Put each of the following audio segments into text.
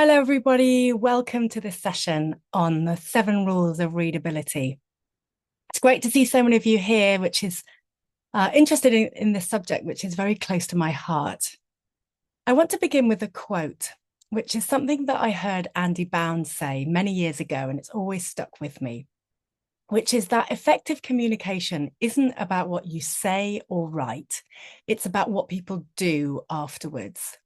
Hello, everybody. Welcome to this session on the 7 rules of readability. It's great to see so many of you here, which is interested in this subject, which is very close to my heart. I want to begin with a quote, which is something that I heard Andy Bounds say many years ago, and it's always stuck with me, which is that effective communication isn't about what you say or write. It's about what people do afterwards.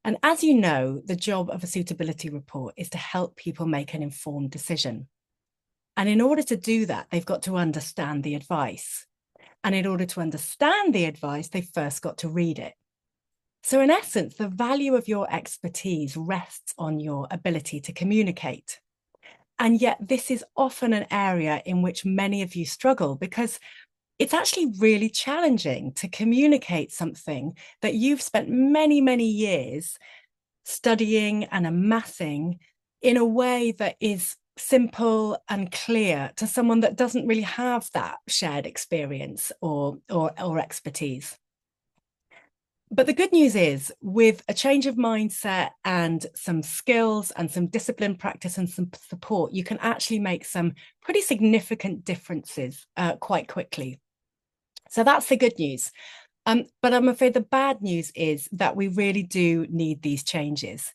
And as you know, the job of a suitability report is to help people make an informed decision. And in order to do that, they've got to understand the advice. And in order to understand the advice, they've first got to read it. So in essence, the value of your expertise rests on your ability to communicate. And yet this is often an area in which many of you struggle because it's actually really challenging to communicate something that you've spent many, many years studying and amassing in a way that is simple and clear to someone that doesn't really have that shared experience or expertise. But the good news is, with a change of mindset and some skills and some discipline practice and some support, you can actually make some pretty significant differences quite quickly. So that's the good news. But I'm afraid the bad news is that we really do need these changes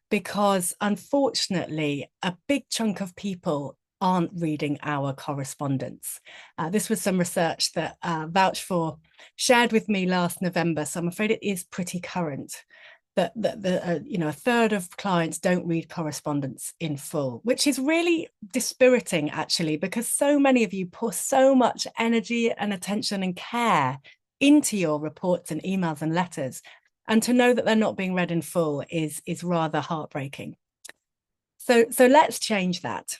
because, unfortunately, a big chunk of people aren't reading our correspondence. This was some research that Vouch4 shared with me last November, so I'm afraid it is pretty current. That a third of clients don't read correspondence in full, which is really dispiriting, actually, because so many of you pour so much energy and attention and care into your reports and emails and letters, and to know that they're not being read in full is rather heartbreaking. So let's change that.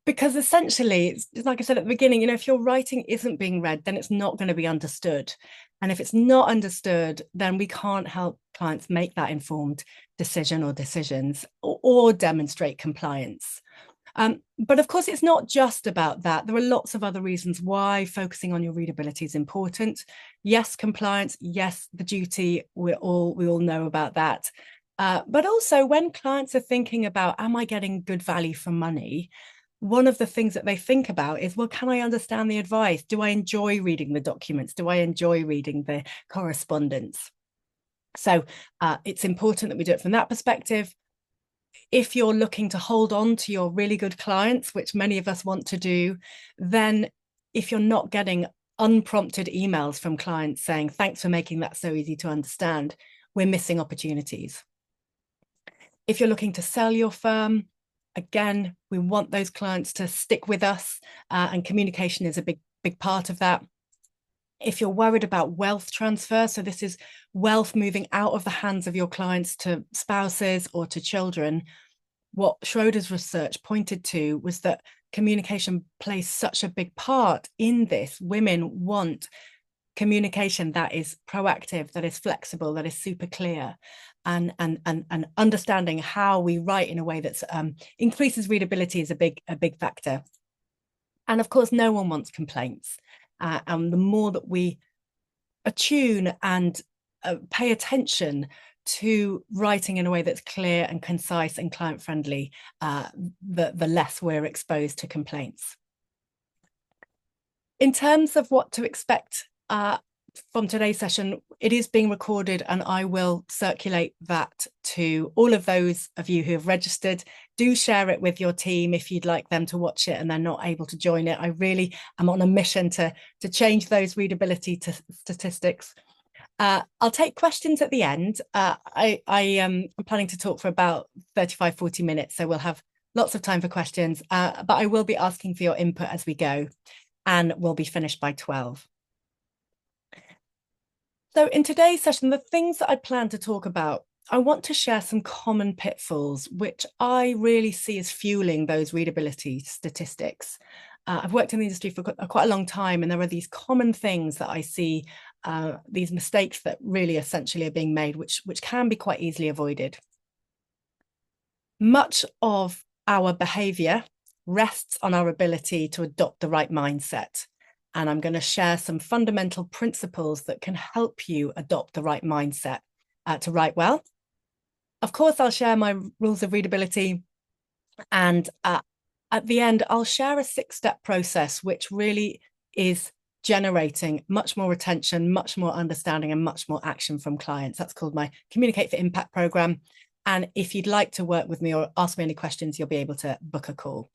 Because essentially, it's like I said at the beginning, if your writing isn't being read, then it's not going to be understood. And if it's not understood, then we can't help clients make that informed decision or decisions or demonstrate compliance. But of course, it's not just about that. There are lots of other reasons why focusing on your readability is important. Yes, compliance. Yes, the duty. We all know about that. But also, when clients are thinking about, am I getting good value for money? One of the things that they think about is, well, can I understand the advice? Do I enjoy reading the documents? Do I enjoy reading the correspondence? So it's important that we do it from that perspective. If you're looking to hold on to your really good clients, which many of us want to do, then if you're not getting unprompted emails from clients saying, thanks for making that so easy to understand, we're missing opportunities. If you're looking to sell your firm, again, we want those clients to stick with us, and communication is a big part of that. If you're worried about wealth transfer, so this is wealth moving out of the hands of your clients to spouses or to children, what Schroeder's research pointed to was that communication plays such a big part in this. Women want communication that is proactive, that is flexible, that is super clear, and understanding how we write in a way that increases readability is a big factor. And of course, no one wants complaints. And the more that we attune and pay attention to writing in a way that's clear and concise and client friendly, the less we're exposed to complaints. In terms of what to expect from today's session, it is being recorded and I will circulate that to all of those of you who have registered. Do share it with your team if you'd like them to watch it and they're not able to join it. I really am on a mission to change those readability statistics. I'll take questions at the end. I am planning to talk for about 35, 40 minutes, so we'll have lots of time for questions, but I will be asking for your input as we go, and we'll be finished by 12. So in today's session, the things that I plan to talk about, I want to share some common pitfalls, which I really see as fueling those readability statistics. I've worked in the industry for quite a long time, and there are these common things that I see, these mistakes that really essentially are being made, which can be quite easily avoided. Much of our behavior rests on our ability to adopt the right mindset. And I'm going to share some fundamental principles that can help you adopt the right mindset to write well. Of course, I'll share my rules of readability, and at the end, I'll share a 6-step process, which really is generating much more retention, much more understanding, and much more action from clients. That's called my Communicate for Impact program. And if you'd like to work with me or ask me any questions, you'll be able to book a call.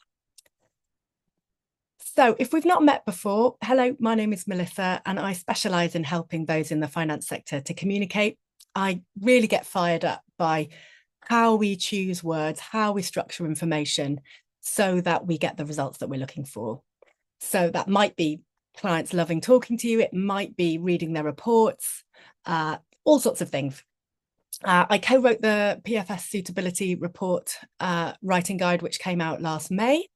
So if we've not met before, hello, my name is Melissa, and I specialize in helping those in the finance sector to communicate. I really get fired up by how we choose words, how we structure information so that we get the results that we're looking for. So that might be clients loving talking to you. It might be reading their reports, all sorts of things. I co-wrote the PFS suitability report writing guide, which came out last May.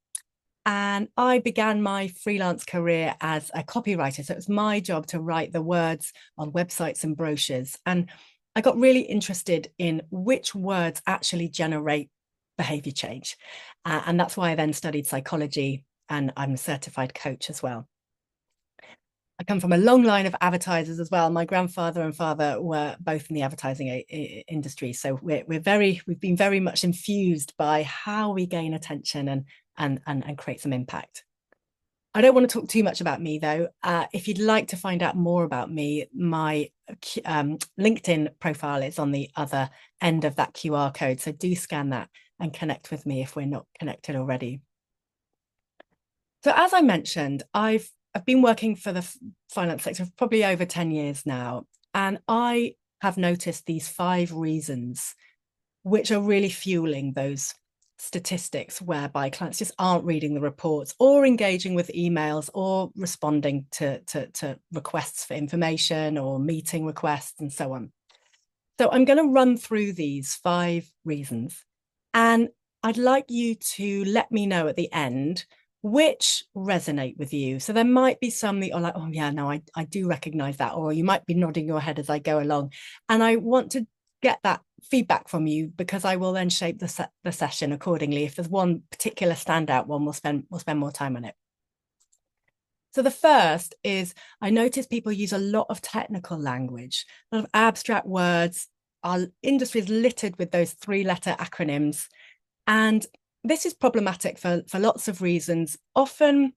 And I began my freelance career as a copywriter. So it was my job to write the words on websites and brochures. And I got really interested in which words actually generate behavior change. And that's why I then studied psychology, and I'm a certified coach as well. I come from a long line of advertisers as well. My grandfather and father were both in the advertising industry. So we've been very much infused by how we gain attention and create some impact. I don't want to talk too much about me, though. If you'd like to find out more about me, my LinkedIn profile is on the other end of that QR code. So do scan that and connect with me if we're not connected already. So as I mentioned, I've been working for the finance sector for probably over 10 years now, and I have noticed these 5 reasons which are really fueling those statistics whereby clients just aren't reading the reports or engaging with emails or responding to requests for information or meeting requests and so on. So I'm going to run through these 5 reasons, and I'd like you to let me know at the end which resonate with you. So there might be some that are like, oh yeah, no, I do recognize that, or you might be nodding your head as I go along. And I want to get that feedback from you, because I will then shape the session accordingly. If there's one particular standout one, we'll spend more time on it. So the first is, I notice people use a lot of technical language, a lot of abstract words. Our industry is littered with those 3-letter acronyms. And this is problematic for lots of reasons. Often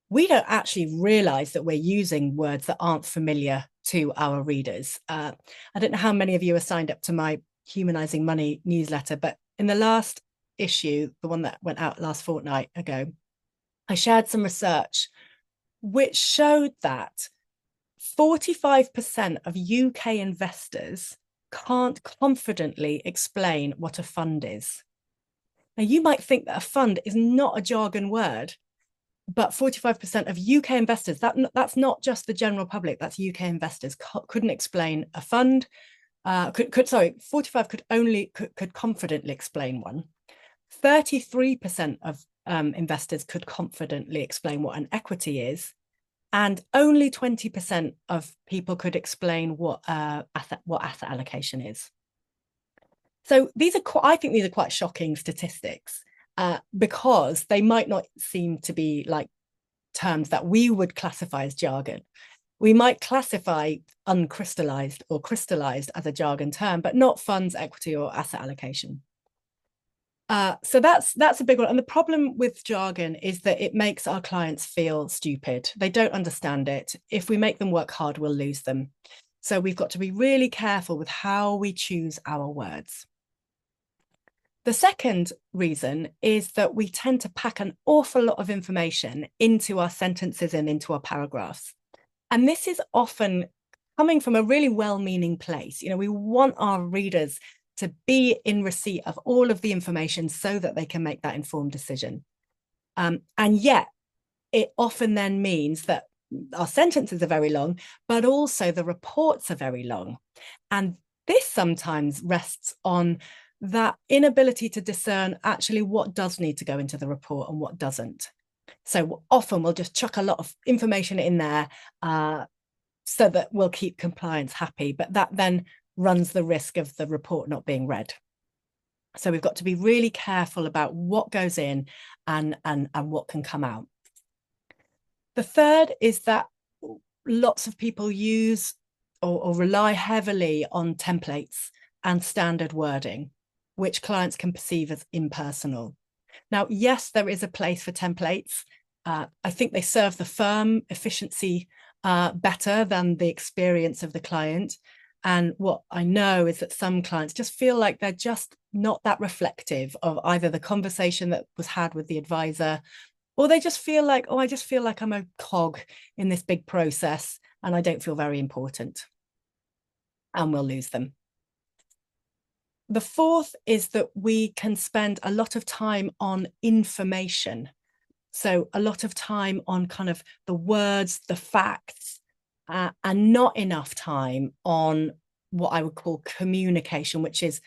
we don't actually realize that we're using words that aren't familiar to our readers. I don't know how many of you are signed up to my Humanizing Money newsletter, but in the last issue, the one that went out last fortnight ago, I shared some research which showed that 45% of UK investors can't confidently explain what a fund is. Now, you might think that a fund is not a jargon word, but 45% of UK investors, that's not just the general public, that's UK investors, couldn't explain a fund. 45 could confidently explain one. 33% of investors could confidently explain what an equity is, and only 20% of people could explain what asset allocation is. So I think these are quite shocking statistics, because they might not seem to be like terms that we would classify as jargon. We might classify uncrystallized or crystallized as a jargon term, but not funds, equity, or asset allocation. So that's a big one. And the problem with jargon is that it makes our clients feel stupid. They don't understand it. If we make them work hard, we'll lose them. So we've got to be really careful with how we choose our words. The second reason is that we tend to pack an awful lot of information into our sentences and into our paragraphs. And this is often coming from a really well-meaning place. You know, we want our readers to be in receipt of all of the information so that they can make that informed decision. And yet, it often then means that our sentences are very long, but also the reports are very long. And this sometimes rests on that inability to discern actually what does need to go into the report and what doesn't. So often we'll just chuck a lot of information in there so that we'll keep compliance happy, but that then runs the risk of the report not being read. So we've got to be really careful about what goes in and what can come out. The third is that lots of people use or rely heavily on templates and standard wording. which clients can perceive as impersonal. Now, yes, there is a place for templates. I think they serve the firm efficiency better than the experience of the client. And what I know is that some clients just feel like they're just not that reflective of either the conversation that was had with the advisor, or they just feel like, oh, I just feel like I'm a cog in this big process and I don't feel very important. And we'll lose them. The fourth is that we can spend a lot of time on information. So a lot of time on kind of the words, the facts, and not enough time on what I would call communication, which is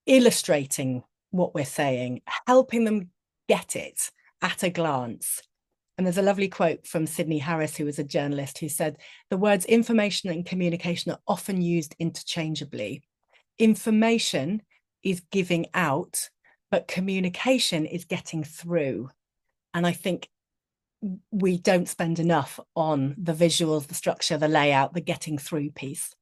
illustrating what we're saying, helping them get it at a glance. And there's a lovely quote from Sydney Harris, who was a journalist, who said, the words information and communication are often used interchangeably. Information is giving out, but communication is getting through. And I think we don't spend enough on the visuals, the structure, the layout, the getting through piece.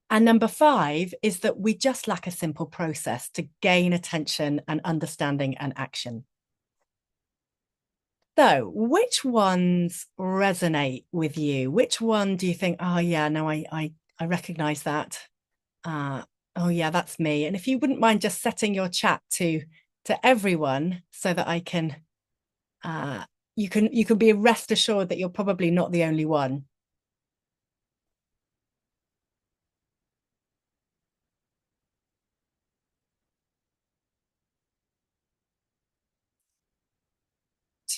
And number 5 is that we just lack a simple process to gain attention and understanding and action. So which ones resonate with you? Which one do you think, oh yeah, no, I recognize that. Oh yeah, that's me. And if you wouldn't mind just setting your chat to everyone so that I can, you can be rest assured that you're probably not the only one.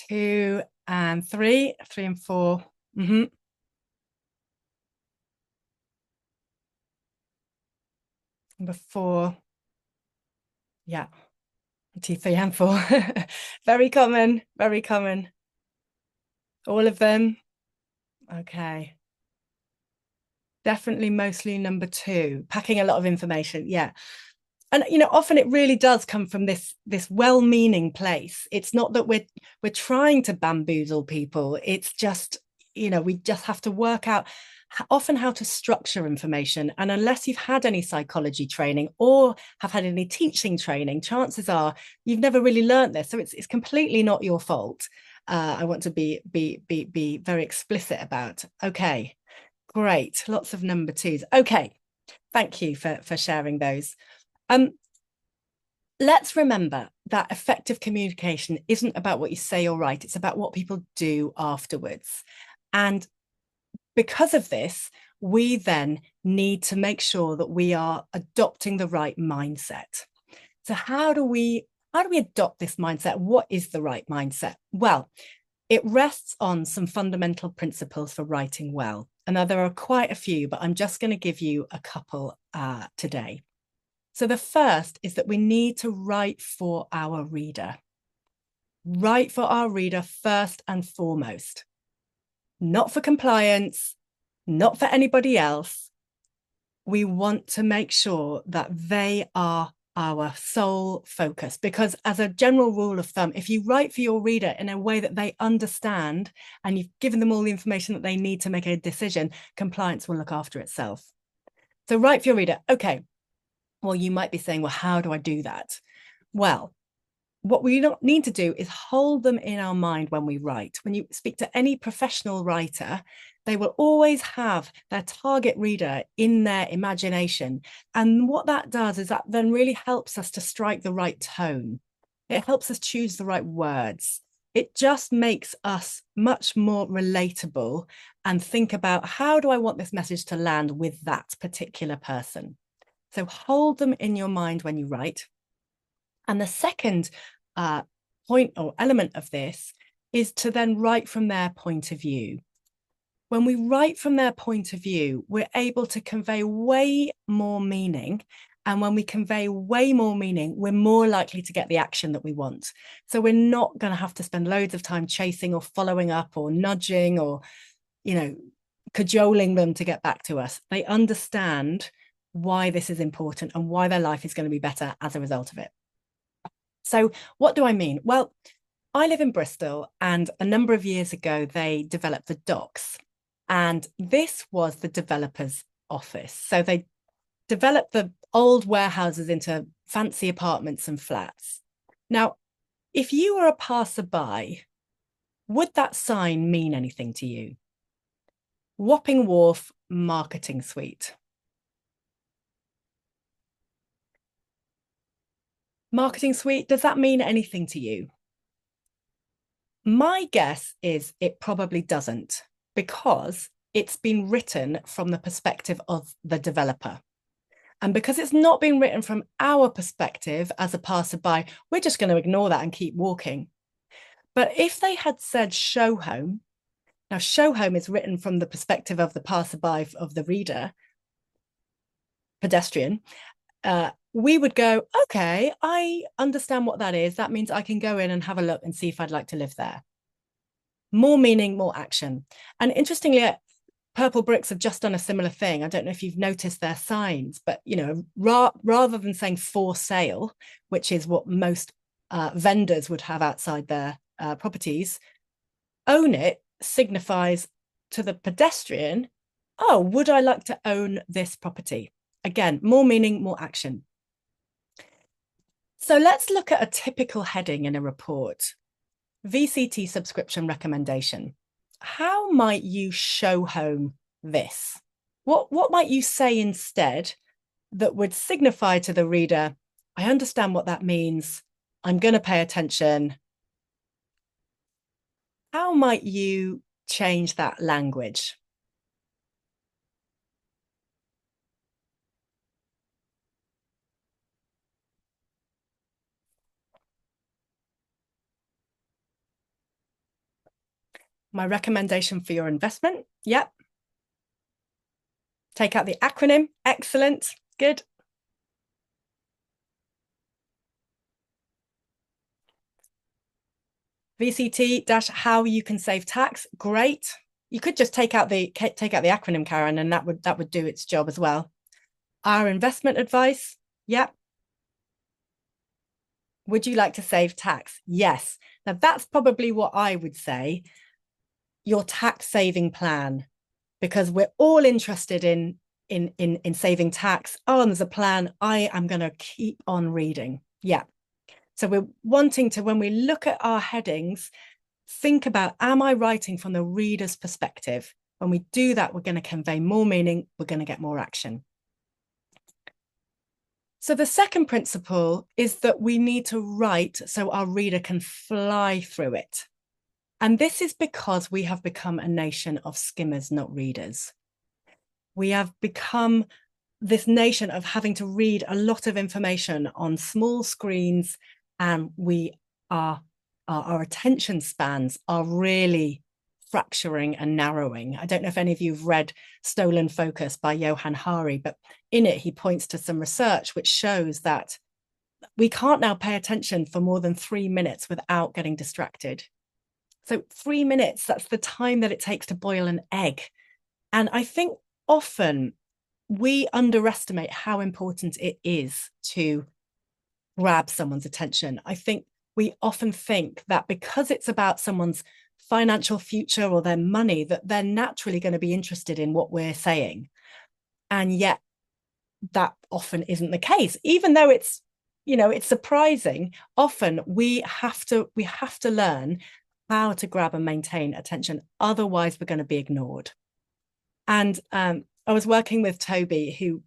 Two and three and four. Mm-hmm. Number 4. Yeah. 2, 3, and 4. Very common, very common. All of them. Okay. Definitely mostly number 2, packing a lot of information. Yeah. And often it really does come from this well-meaning place. It's not that we're trying to bamboozle people. It's just, we just have to work out often how to structure information. And unless you've had any psychology training or have had any teaching training, chances are you've never really learned this. So it's completely not your fault. I want to be very explicit about. Okay, great. Lots of number 2s. Okay, thank you for sharing those. Let's remember that effective communication isn't about what you say or write. It's about what people do afterwards. And because of this, we then need to make sure that we are adopting the right mindset. So how do we adopt this mindset? What is the right mindset? Well, it rests on some fundamental principles for writing well. And now there are quite a few, but I'm just going to give you a couple today. So the first is that we need to write for our reader. Write for our reader first and foremost. Not for compliance, not for anybody else. We want to make sure that they are our sole focus, because as a general rule of thumb, if you write for your reader in a way that they understand and you've given them all the information that they need to make a decision, compliance will look after itself. So write for your reader. Okay. Well, you might be saying, well, how do I do that? Well, what we don't need to do is hold them in our mind when we write. When you speak to any professional writer, they will always have their target reader in their imagination. And what that does is that then really helps us to strike the right tone. It helps us choose the right words. It just makes us much more relatable and think about, how do I want this message to land with that particular person? So hold them in your mind when you write. And the second point or element of this is to then write from their point of view. When we write from their point of view, we're able to convey way more meaning. And when we convey way more meaning, we're more likely to get the action that we want. So we're not going to have to spend loads of time chasing or following up or nudging or, cajoling them to get back to us. They understand why this is important and why their life is going to be better as a result of it. So what do I mean? Well, I live in Bristol, and a number of years ago, they developed the docs. And this was the developer's office. So they developed the old warehouses into fancy apartments and flats. Now, if you were a passerby, would that sign mean anything to you? Wapping Wharf Marketing Suite. Marketing Suite, does that mean anything to you? My guess is it probably doesn't, because it's been written from the perspective of the developer. And because it's not being written from our perspective as a passerby, we're just going to ignore that and keep walking. But if they had said show home, now show home is written from the perspective of the passerby, of the reader, pedestrian, we would go, okay, I understand what that is. That means I can go in and have a look and see if I'd like to live there. More meaning, more action. And interestingly, Purple Bricks have just done a similar thing. I don't know if you've noticed their signs, but rather than saying for sale, which is what most vendors would have outside their properties, own it signifies to the pedestrian, oh, would I like to own this property? Again, more meaning, more action. So let's look at a typical heading in a report. VCT subscription recommendation. How might you show home this? What might you say instead that would signify to the reader, I understand what that means. I'm going to pay attention. How might you change that language? My recommendation for your investment. Yep. Take out the acronym. Excellent. Good. VCT dash how you can save tax. Great. You could just take out the acronym, Karen, and that would do its job as well. Our investment advice. Yep. Would you like to save tax? Yes. Now that's probably what I would say. Your tax saving plan, because we're all interested in saving tax. Oh, and there's a plan. I am going to keep on reading. Yeah. So we're wanting to, when we look at our headings, think about, am I writing from the reader's perspective? When we do that, we're going to convey more meaning. We're going to get more action. So the second principle is that we need to write so our reader can fly through it. And this is because we have become a nation of skimmers, not readers. We have become this nation of having to read a lot of information on small screens, and our attention spans are really fracturing and narrowing. I don't know if any of you have read Stolen Focus by Johann Hari, but in it, he points to some research which shows that we can't now pay attention for more than 3 minutes without getting distracted. So 3 minutes, that's the time that it takes to boil an egg. And I think often we underestimate how important it is to grab someone's attention. I think we often think that because it's about someone's financial future or their money, that they're naturally going to be interested in what we're saying. And yet that often isn't the case, even though it's surprising. Often we have to learn how to grab and maintain attention. Otherwise, we're going to be ignored. And I was working with Toby, who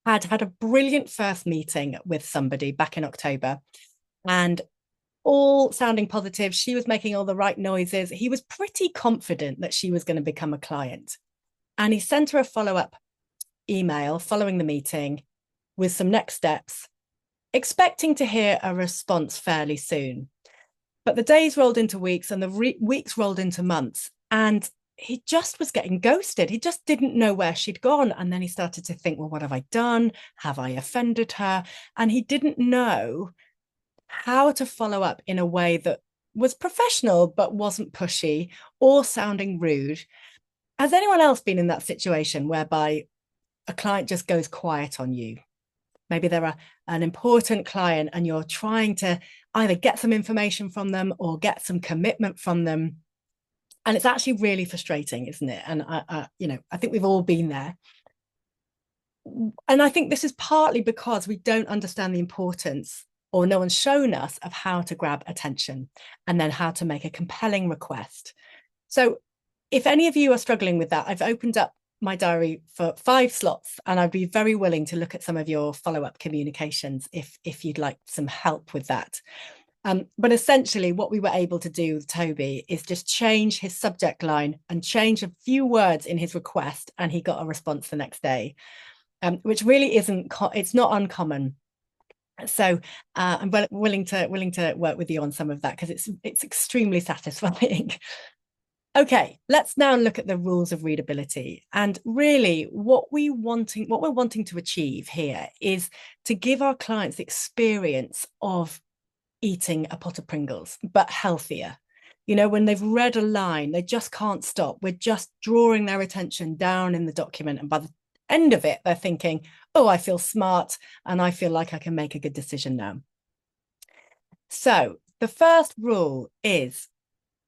had a brilliant first meeting with somebody back in October, and all sounding positive. She was making all the right noises. He was pretty confident that she was going to become a client. And he sent her a follow-up email following the meeting with some next steps, expecting to hear a response fairly soon. But the days rolled into weeks, and the weeks rolled into months, and he just was getting ghosted. He just didn't know where she'd gone. And then he started to think, well, what have I done? Have I offended her? And he didn't know how to follow up in a way that was professional, but wasn't pushy or sounding rude. Has anyone else been in that situation whereby a client just goes quiet on you? Maybe they're an important client and you're trying to either get some information from them or get some commitment from them. And it's actually really frustrating, isn't it? And I think we've all been there. And I think this is partly because we don't understand the importance, or no one's shown us, of how to grab attention and then how to make a compelling request. So if any of you are struggling with that, I've opened up my diary for 5 slots, and I'd be very willing to look at some of your follow-up communications if you'd like some help with that. But essentially what we were able to do with Toby is just change his subject line and change a few words in his request, and he got a response the next day, which really it's not uncommon. So I'm willing to work with you on some of that, because it's extremely satisfying. Okay, let's now look at the rules of readability. And really what we're wanting to achieve here is to give our clients the experience of eating a pot of Pringles, but healthier. You know, when they've read a line, they just can't stop. We're just drawing their attention down in the document. And by the end of it, they're thinking, oh, I feel smart and I feel like I can make a good decision now. So the first rule is,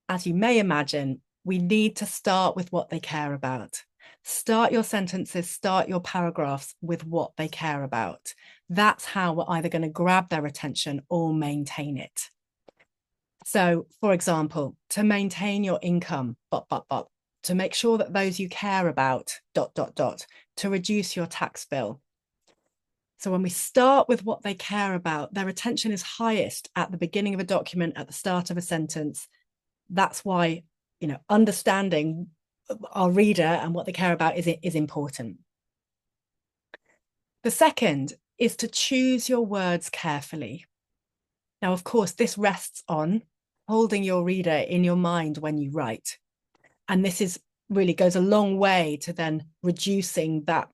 as you may imagine, we need to start with what they care about. Start your sentences, start your paragraphs with what they care about. That's how we're either going to grab their attention or maintain it. So, for example, to maintain your income, to make sure that those you care about, to reduce your tax bill. So when we start with what they care about, their attention is highest at the beginning of a document, at the start of a sentence. That's why, you know, understanding our reader and what they care about is important. The second is to choose your words carefully. Now, of course, this rests on holding your reader in your mind when you write. And this really goes a long way to then reducing that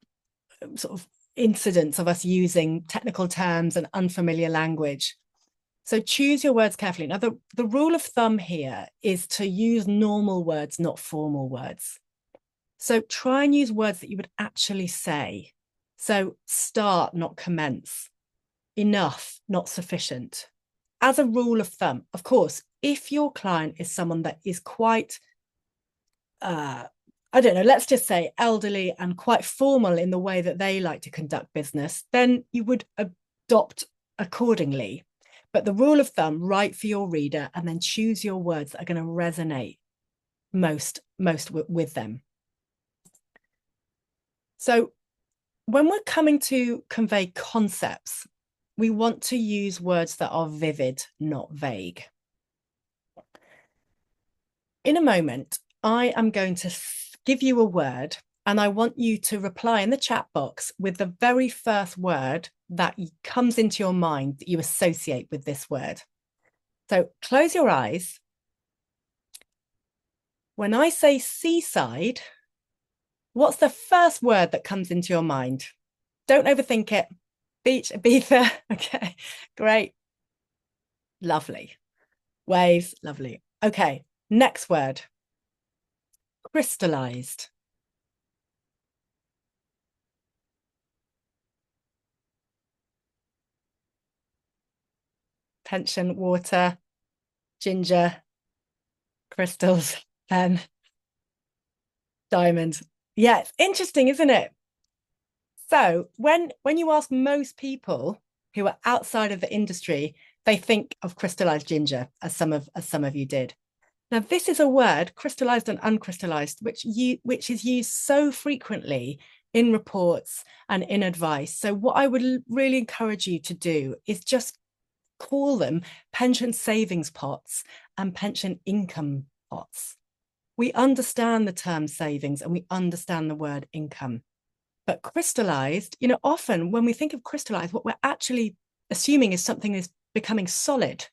sort of incidence of us using technical terms and unfamiliar language. So choose your words carefully. Now, the rule of thumb here is to use normal words, not formal words. So try and use words that you would actually say. So start, not commence. Enough, not sufficient. As a rule of thumb, of course, if your client is someone that is quite, I don't know, let's just say elderly and quite formal in the way that they like to conduct business, then you would adopt accordingly. But the rule of thumb, write for your reader and then choose your words that are going to resonate most with them. So when we're coming to convey concepts, we want to use words that are vivid, not vague. In a moment, I am going to give you a word, and I want you to reply in the chat box with the very first word that comes into your mind that you associate with this word. So close your eyes. When I say seaside, what's the first word that comes into your mind? Don't overthink it. Beach, Ibiza. Okay, great. Lovely. Waves, lovely. Okay, next word. Crystallized. Tension, water, ginger, crystals, pen, diamond. Yeah, it's interesting, isn't it? So when you ask most people who are outside of the industry, they think of crystallized ginger, as some of you did. Now, this is a word, crystallized and uncrystallized, which is used so frequently in reports and in advice. So what I would really encourage you to do is just call them pension savings pots and pension income pots. We understand the term savings and we understand the word income. But crystallized, you know, often when we think of crystallized, what we're actually assuming is something is becoming solid.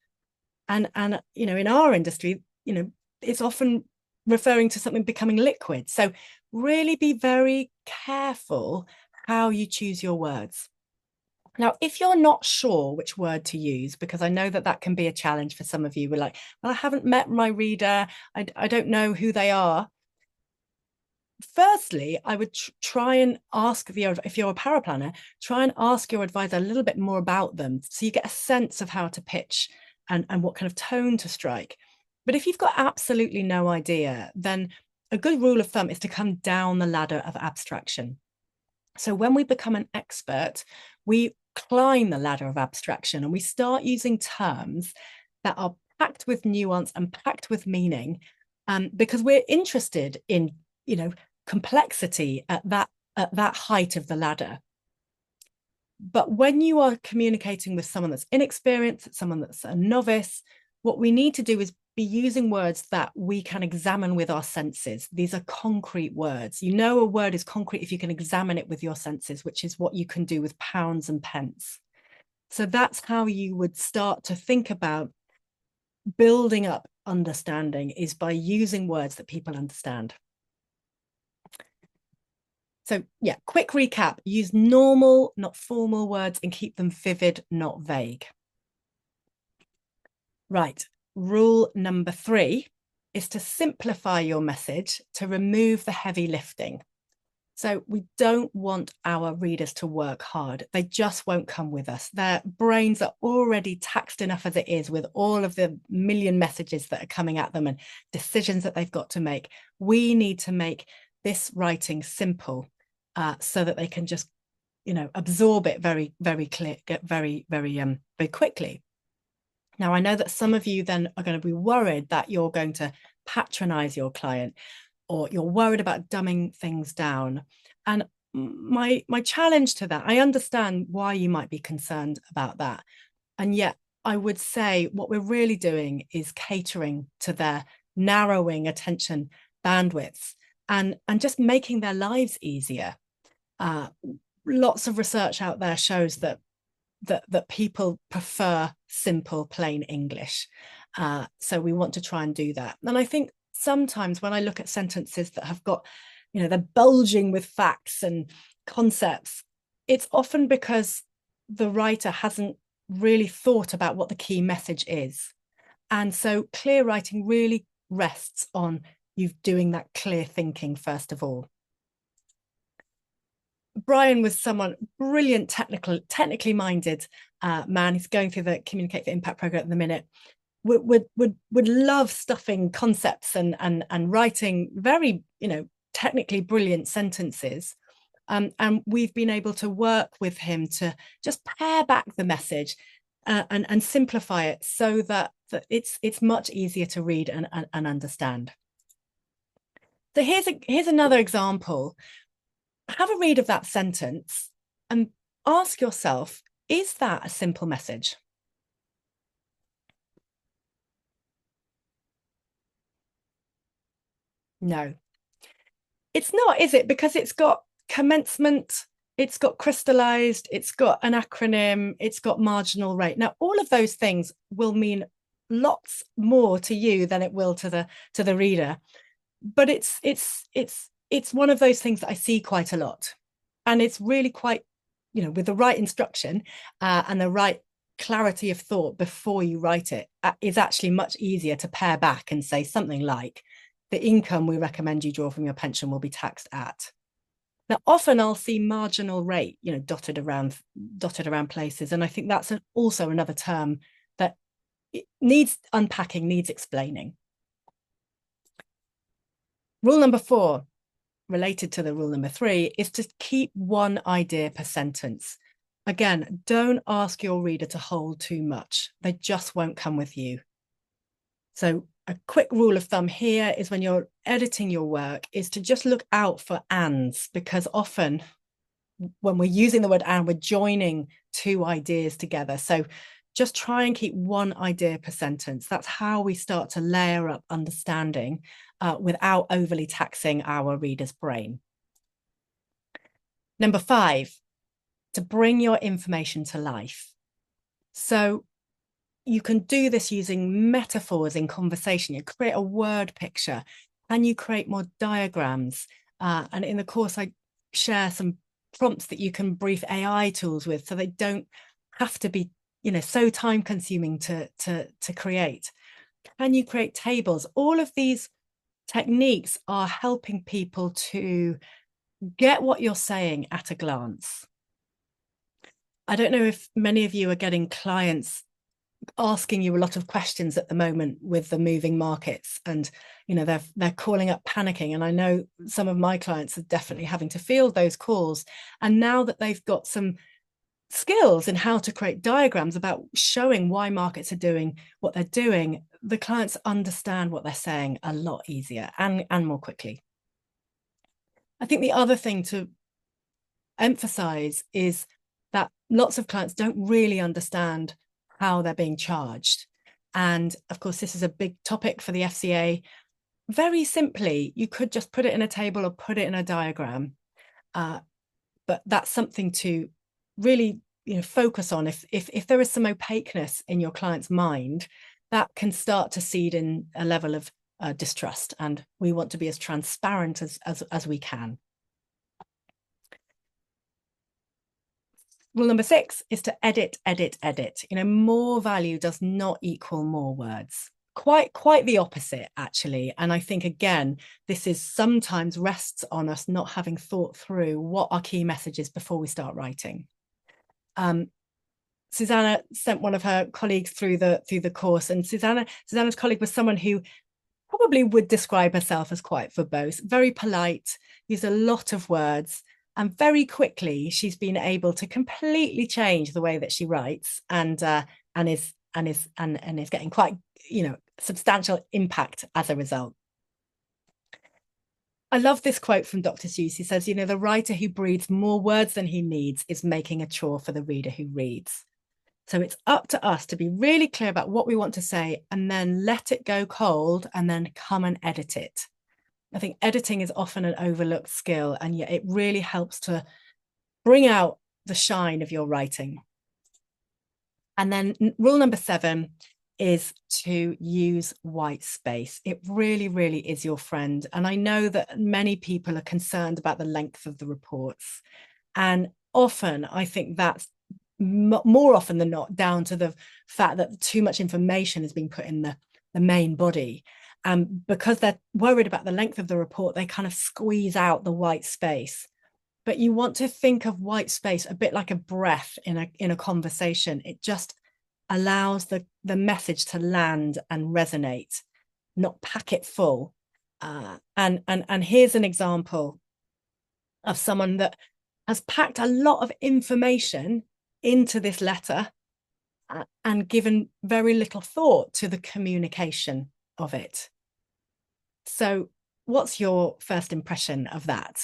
And you know, in our industry, you know, it's often referring to something becoming liquid. So really be very careful how you choose your words. Now, if you're not sure which word to use, because I know that that can be a challenge for some of you, we're like, well, I haven't met my reader. I don't know who they are. Firstly, I would try and ask if you're a paraplanner, try and ask your advisor a little bit more about them, so you get a sense of how to pitch and what kind of tone to strike. But if you've got absolutely no idea, then a good rule of thumb is to come down the ladder of abstraction. So when we become an expert, we climb the ladder of abstraction and we start using terms that are packed with nuance and packed with meaning, because we're interested in, complexity at that height of the ladder. But when you are communicating with someone that's inexperienced, someone that's a novice, what we need to do is be using words that we can examine with our senses. These are concrete words. You know, a word is concrete if you can examine it with your senses, which is what you can do with pounds and pence. So that's how you would start to think about building up understanding, is by using words that people understand. So yeah, quick recap: use normal, not formal words, and keep them vivid, not vague. Right, rule number 3 is to simplify your message to remove the heavy lifting. So we don't want our readers to work hard. They just won't come with us. Their brains are already taxed enough as it is, with all of the million messages that are coming at them and decisions that they've got to make. We need to make this writing simple, so that they can just, absorb it very, very clear, very quickly. Now, I know that some of you then are going to be worried that you're going to patronize your client, or you're worried about dumbing things down. And my challenge to that, I understand why you might be concerned about that. And yet I would say what we're really doing is catering to their narrowing attention bandwidths and just making their lives easier. Lots of research out there shows that people prefer simple, plain English. So we want to try and do that. And I think sometimes when I look at sentences that have got, they're bulging with facts and concepts, it's often because the writer hasn't really thought about what the key message is. And so clear writing really rests on you doing that clear thinking first of all. Brian was someone brilliant, technically minded man. He's going through the Communicate for Impact program at the minute. Would love stuffing concepts and writing very, technically brilliant sentences. And we've been able to work with him to just pare back the message and simplify it so that it's much easier to read and understand. So here's another example. Have a read of that sentence and ask yourself, is that a simple message? No, it's not, is it? Because it's got commencement, it's got crystallized, it's got an acronym, it's got marginal rate. Now, all of those things will mean lots more to you than it will to the reader. But it's one of those things that I see quite a lot. And it's really quite, with the right instruction and the right clarity of thought before you write it, is actually much easier to pare back and say something like, the income we recommend you draw from your pension will be taxed at. Now, often I'll see marginal rate, dotted around places. And I think that's also another term that needs unpacking, needs explaining. Rule number 4, related to the rule number 3, is to keep one idea per sentence. Again, don't ask your reader to hold too much. They just won't come with you. So a quick rule of thumb here is, when you're editing your work, is to just look out for ands, because often when we're using the word and, we're joining two ideas together. So just try and keep one idea per sentence. That's how we start to layer up understanding without overly taxing our reader's brain. Number 5, to bring your information to life. So you can do this using metaphors in conversation. You create a word picture and you create more diagrams. And in the course, I share some prompts that you can brief AI tools with, so they don't have to be, so time consuming to create. Can you create tables? All of these techniques are helping people to get what you're saying at a glance. I don't know if many of you are getting clients asking you a lot of questions at the moment with the moving markets, and they're calling up panicking, and I know some of my clients are definitely having to field those calls. And now that they've got some skills in how to create diagrams about showing why markets are doing what they're doing, the clients understand what they're saying a lot easier and more quickly. I think the other thing to emphasize is that lots of clients don't really understand how they're being charged. And of course, this is a big topic for the FCA. Very simply, you could just put it in a table or put it in a diagram. But that's something to really focus on. If there is some opaqueness in your client's mind, that can start to seed in a level of distrust. And we want to be as transparent as we can. Rule number 6 is to edit, edit, edit. More value does not equal more words. Quite the opposite, actually. And I think, again, this is sometimes rests on us not having thought through what our key message is before we start writing. Susanna sent one of her colleagues through the course, and Susanna's colleague was someone who probably would describe herself as quite verbose, very polite, used a lot of words. And very quickly, she's been able to completely change the way that she writes, and is getting quite substantial impact as a result. I love this quote from Dr. Seuss. He says, the writer who breathes more words than he needs is making a chore for the reader who reads. So it's up to us to be really clear about what we want to say, and then let it go cold, and then come and edit it. I think editing is often an overlooked skill, and yet it really helps to bring out the shine of your writing. And then rule number 7 is to use white space. It really, really is your friend. And I know that many people are concerned about the length of the reports. And often, I think that's more often than not down to the fact that too much information is being put in the main body. Because they're worried about the length of the report, they kind of squeeze out the white space. But you want to think of white space a bit like a breath in a conversation. It just allows the message to land and resonate, not pack it full. And here's an example of someone that has packed a lot of information into this letter and given very little thought to the communication of it. So what's your first impression of that?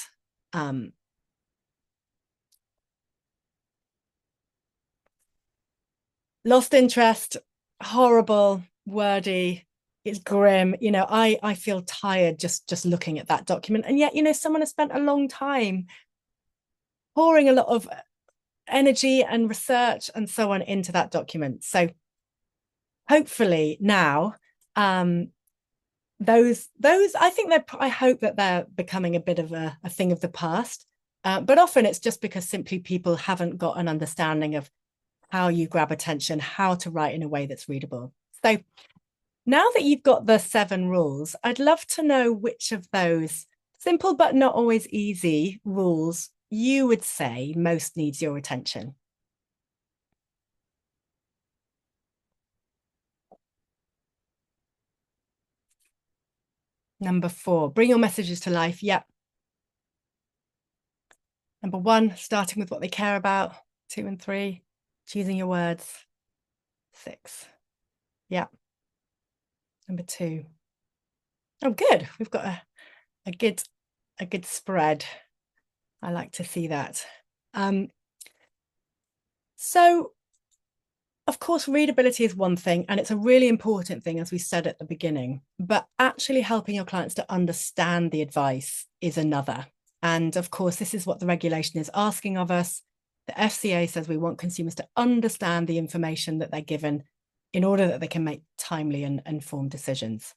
Lost interest, horrible, wordy, it's grim. I feel tired just looking at that document. And yet, someone has spent a long time pouring a lot of energy and research and so on into that document. So hopefully now, those I hope that they're becoming a bit of a thing of the past. But often it's just because simply people haven't got an understanding of how you grab attention, how to write in a way that's readable. So now that you've got the 7 rules, I'd love to know which of those simple but not always easy rules you would say most needs your attention. Number 4, bring your messages to life. Yep. Number 1, starting with what they care about. 2 and 3, choosing your words. 6. Yeah. Number 2. Oh, good. We've got a good spread. I like to see that. So, of course, readability is one thing, and it's a really important thing, as we said at the beginning, but actually helping your clients to understand the advice is another. And of course, this is what the regulation is asking of us. The FCA says we want consumers to understand the information that they're given in order that they can make timely and informed decisions.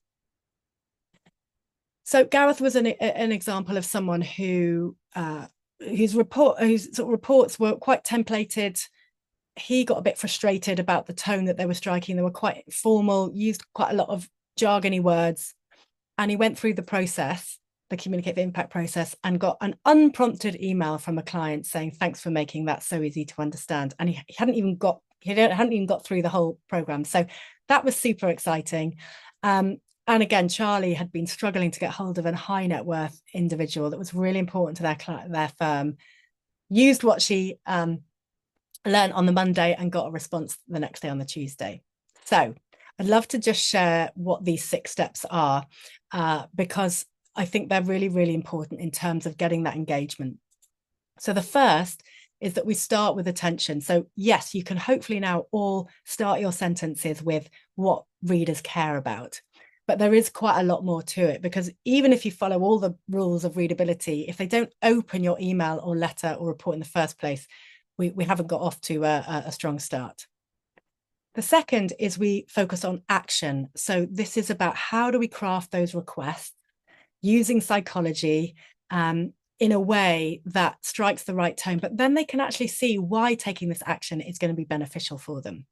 So Gareth was an example of someone whose reports were quite templated. He got a bit frustrated about the tone that they were striking. They were quite formal, used quite a lot of jargony words. And he went through the process, the communicate the impact process, and got an unprompted email from a client saying, thanks for making that so easy to understand. And he hadn't even got hadn't even got through the whole program. So that was super exciting. And again, Charlie had been struggling to get hold of a high net worth individual that was really important to their firm, used what she learned on the Monday and got a response the next day on the Tuesday. So I'd love to just share what these 6 steps are, because I think they're really, really important in terms of getting that engagement. So the first is that we start with attention. So yes, you can hopefully now all start your sentences with what readers care about. But there is quite a lot more to it, because even if you follow all the rules of readability, if they don't open your email or letter or report in the first place, we haven't got off to a strong start. The second is we focus on action. So this is about how do we craft those requests using psychology in a way that strikes the right tone, but then they can actually see why taking this action is going to be beneficial for them.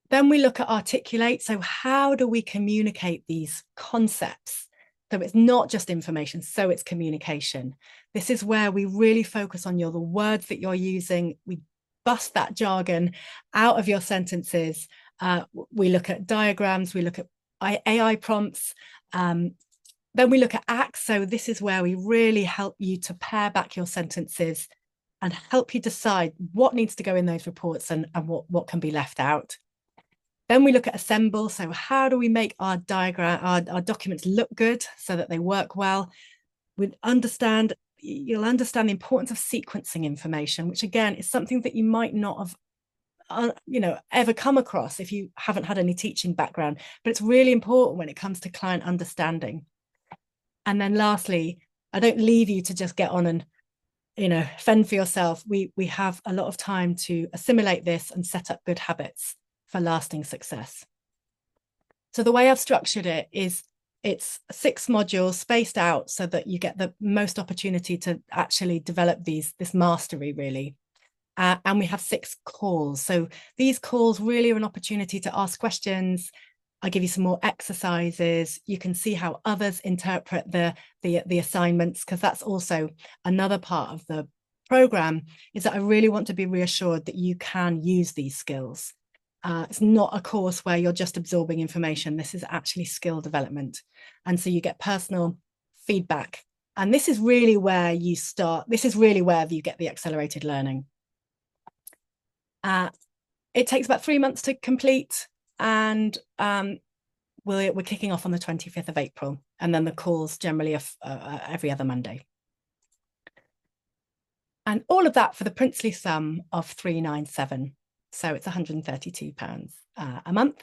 Then we look at articulate. So how do we communicate these concepts? So it's not just information, so it's communication. This is where we really focus on the words that you're using. We bust that jargon out of your sentences. We look at diagrams, we look at AI prompts. Then we look at acts. So this is where we really help you to pare back your sentences and help you decide what needs to go in those reports and what can be left out. Then we look at assemble. So how do we make our documents look good so that they work well? You'll understand the importance of sequencing information, which again is something that you might not have ever come across if you haven't had any teaching background, but it's really important when it comes to client understanding. And then lastly, I don't leave you to just get on and fend for yourself. We have a lot of time to assimilate this and set up good habits for lasting success. So the way I've structured it is it's 6 modules spaced out so that you get the most opportunity to actually develop this mastery, really. And we have 6 calls. So these calls really are an opportunity to ask questions. I give you some more exercises. You can see how others interpret the assignments, because that's also another part of the program, is that I really want to be reassured that you can use these skills. It's not a course where you're just absorbing information. This is actually skill development. And so you get personal feedback. And this is really where you start. This is really where you get the accelerated learning. It takes about 3 months to complete. And we're kicking off on the 25th of April. And then the calls generally are every other Monday. And all of that for the princely sum of £397. So it's £132 a month.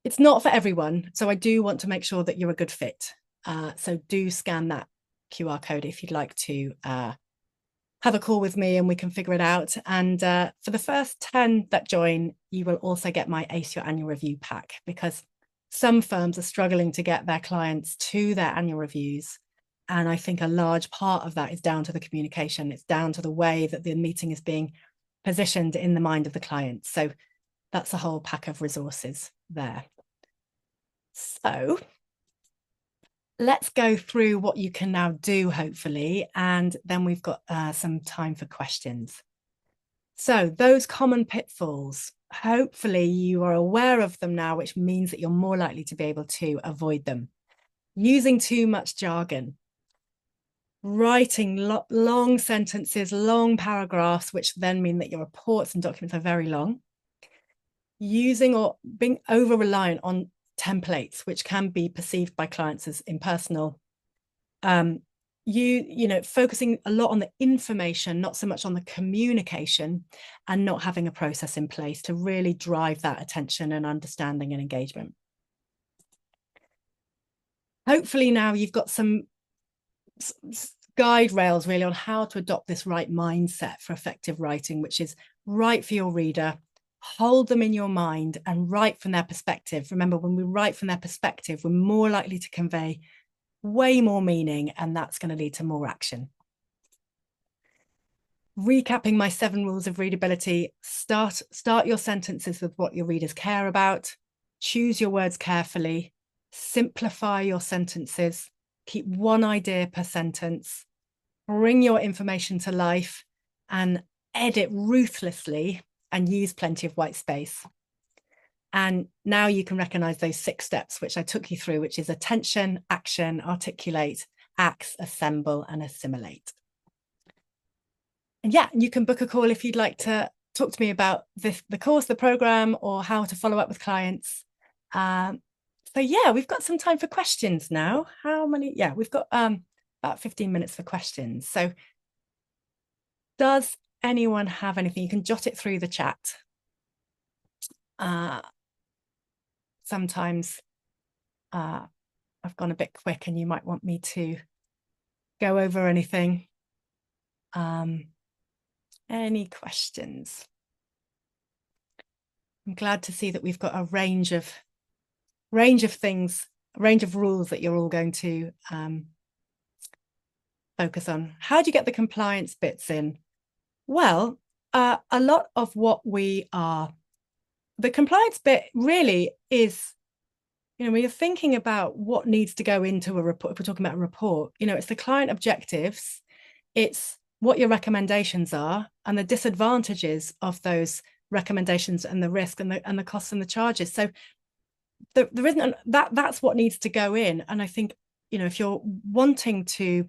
It's not for everyone. So I do want to make sure that you're a good fit. So do scan that QR code if you'd like to have a call with me and we can figure it out. And for the first 10 that join, you will also get my ACE Your Annual Review pack, because some firms are struggling to get their clients to their annual reviews. And I think a large part of that is down to the communication. It's down to the way that the meeting is being positioned in the mind of the client. So that's a whole pack of resources there. So let's go through what you can now do, hopefully, and then we've got some time for questions. So those common pitfalls, hopefully you are aware of them now, which means that you're more likely to be able to avoid them. Using too much jargon, writing long sentences, long paragraphs, which then mean that your reports and documents are very long. Using or being over-reliant on templates, which can be perceived by clients as impersonal. Focusing a lot on the information, not so much on the communication, and not having a process in place to really drive that attention and understanding and engagement. Hopefully now you've got some guide rails really on how to adopt this right mindset for effective writing, which is write for your reader, hold them in your mind and write from their perspective. Remember, when we write from their perspective, we're more likely to convey way more meaning, and that's going to lead to more action. Recapping my 7 rules of readability: start your sentences with what your readers care about, choose your words carefully, simplify your sentences, keep one idea per sentence, bring your information to life, and edit ruthlessly and use plenty of white space. And now you can recognize those 6 steps, which I took you through, which is attention, action, articulate, acts, assemble, and assimilate. And yeah, you can book a call if you'd like to talk to me about the course, the program, or how to follow up with clients. So yeah, we've got some time for questions now. How many? Yeah, we've got about 15 minutes for questions. So does anyone have anything? You can jot it through the chat. Sometimes I've gone a bit quick and you might want me to go over anything. Any questions? I'm glad to see that we've got a range of things, a range of rules that you're all going to focus on. How do you get the compliance bits in? Well, a lot of what we are, the compliance bit really is, you know, when you're thinking about what needs to go into a report, if we're talking about a report, you know, it's the client objectives, it's what your recommendations are and the disadvantages of those recommendations and the risk and the costs and the charges. So there isn't that's what needs to go in. And I think, you know, if you're wanting to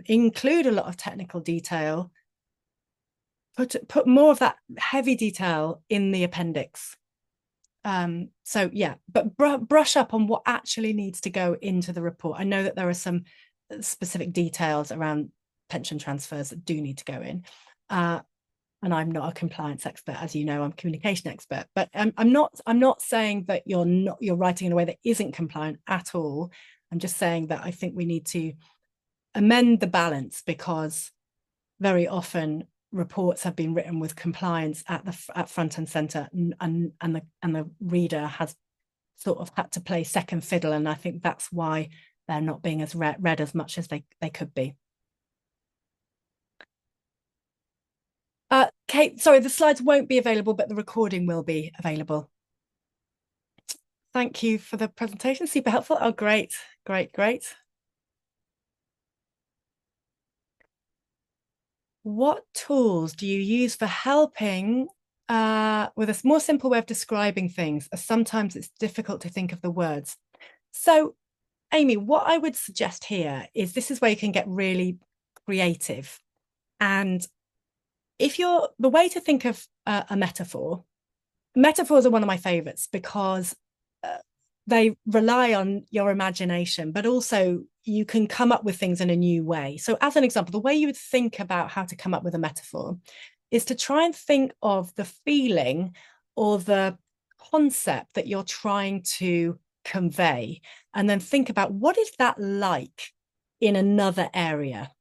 include a lot of technical detail, put more of that heavy detail in the appendix. So yeah, but brush up on what actually needs to go into the report. I know that there are some specific details around pension transfers that do need to go in. And I'm not a compliance expert, as you know, I'm a communication expert, but I'm not saying that you're writing in a way that isn't compliant at all. I'm just saying that I think we need to amend the balance, because very often reports have been written with compliance at front and center, and the reader has sort of had to play second fiddle, and I think that's why they're not being as read as much as they could be. Kate, sorry, the slides won't be available, but the recording will be available. Thank you for the presentation, super helpful. Oh, great. What tools do you use for helping with a more simple way of describing things, as sometimes it's difficult to think of the words? So, Amy, what I would suggest here is this is where you can get really creative. And if the way to think of a metaphors are one of my favorites, because they rely on your imagination, but also you can come up with things in a new way. So as an example, the way you would think about how to come up with a metaphor is to try and think of the feeling or the concept that you're trying to convey, and then think about what is that like in another area.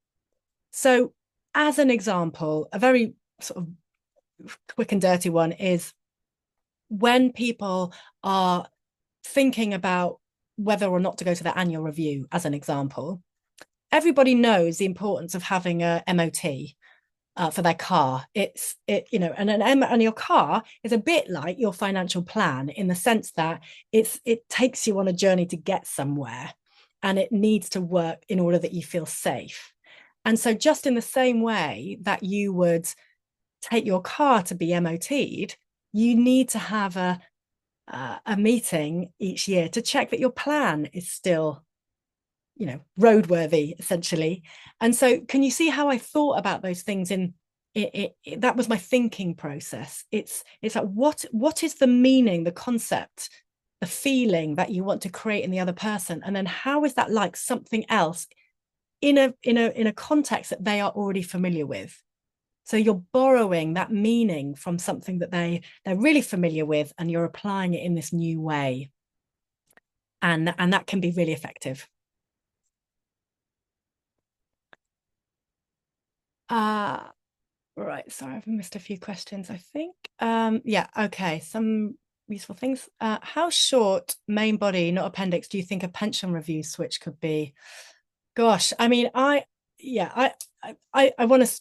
So as an example, a very sort of quick and dirty one is when people are thinking about whether or not to go to their annual review, as an example. Everybody knows the importance of having a MOT for their car. You know, and your car is a bit like your financial plan, in the sense that it takes you on a journey to get somewhere, and it needs to work in order that you feel safe. And so just in the same way that you would take your car to be MOT'd, you need to have a meeting each year to check that your plan is still, you know, roadworthy, essentially. And so can you see how I thought about those things in that was my thinking process. It's like, what is the meaning, the concept, the feeling that you want to create in the other person, and then how is that like something else in a context that they are already familiar with? So you're borrowing that meaning from something that they're really familiar with, and you're applying it in this new way. And that can be really effective. Right, sorry, I've missed a few questions, I think. Yeah, okay, some useful things. How short main body, not appendix, do you think a pension review switch could be? Gosh, I mean, I want to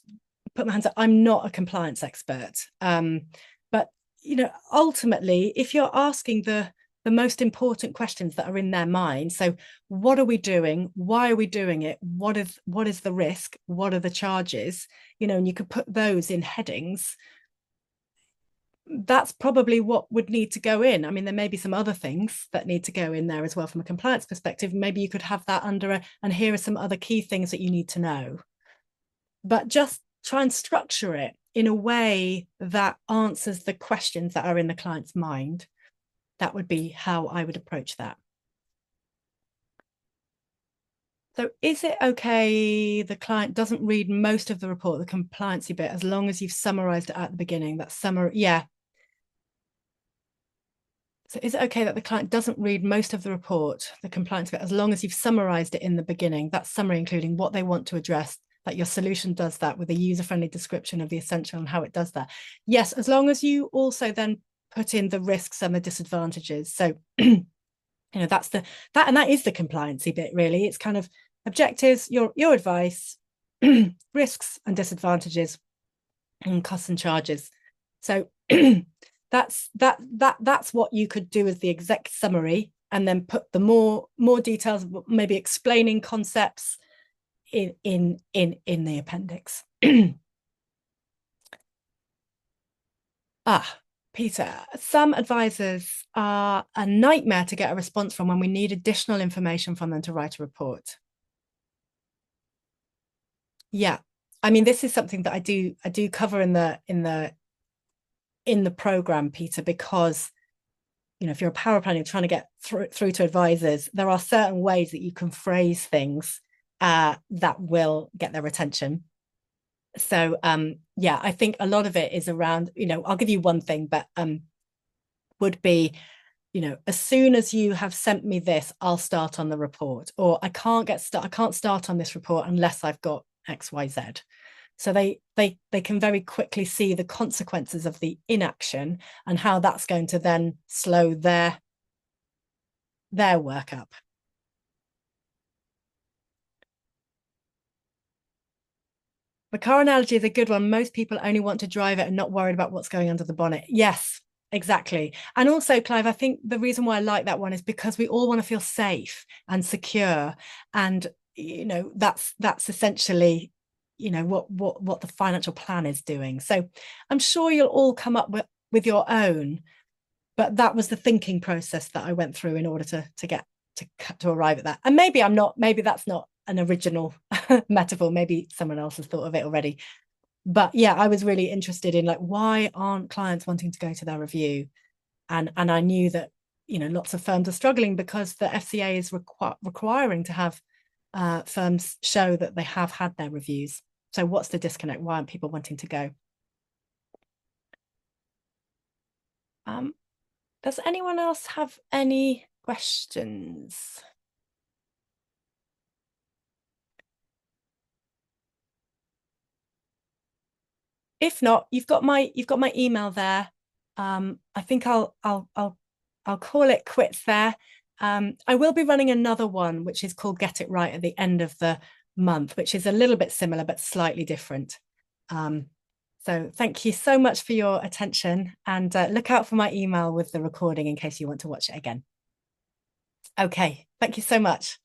put my hands up. I'm not a compliance expert, but you know, ultimately, if you're asking the the most important questions that are in their mind. So what are we doing? Why are we doing it? What is the risk? What are the charges? And you could put those in headings. That's probably what would need to go in. I mean, there may be some other things that need to go in there as well from a compliance perspective. Maybe you could have that under and here are some other key things that you need to know. But just try and structure it in a way that answers the questions that are in the client's mind. That would be how I would approach that. So is it okay the client doesn't read most of the report, the compliancy bit, as long as you've summarized it at the beginning? That summary, yeah. So is it okay that the client doesn't read most of the report, the compliance bit, as long as you've summarized it in the beginning? That summary including what they want to address, that your solution does that with a user-friendly description of the essential and how it does that. Yes, as long as you also then put in the risks and the disadvantages. So, that is the compliancy bit, really. It's kind of objectives, your advice, risks and disadvantages, and costs and charges. So that's what you could do as the exec summary, and then put the more details, maybe explaining concepts in the appendix. Peter, some advisors are a nightmare to get a response from when we need additional information from them to write a report. Yeah, I mean, this is something that I do cover in the program, Peter, because if you're a power planner, you're trying to get through to advisors, there are certain ways that you can phrase things that will get their attention. So yeah, I think a lot of it is around, I'll give you one thing, but would be, as soon as you have sent me this, I'll start on the report, or I can't start on this report unless I've got XYZ. So they can very quickly see the consequences of the inaction and how that's going to then slow their work up. The car analogy is a good one. Most people only want to drive it and not worried about what's going under the bonnet. Yes, exactly. And also, Clive, I think the reason why I like that one is because we all want to feel safe and secure. And, that's essentially, what the financial plan is doing. So I'm sure you'll all come up with your own, but that was the thinking process that I went through in order to arrive at that. And maybe that's not an original metaphor. Maybe someone else has thought of it already. But yeah, I was really interested in why aren't clients wanting to go to their review? And I knew that, lots of firms are struggling because the FCA is requiring to have firms show that they have had their reviews. So what's the disconnect? Why aren't people wanting to go? Does anyone else have any questions? If not, you've got my email there. I think I'll call it quits there. I will be running another one, which is called Get It Right, at the end of the month, which is a little bit similar but slightly different. So thank you so much for your attention, and look out for my email with the recording in case you want to watch it again. Okay, thank you so much.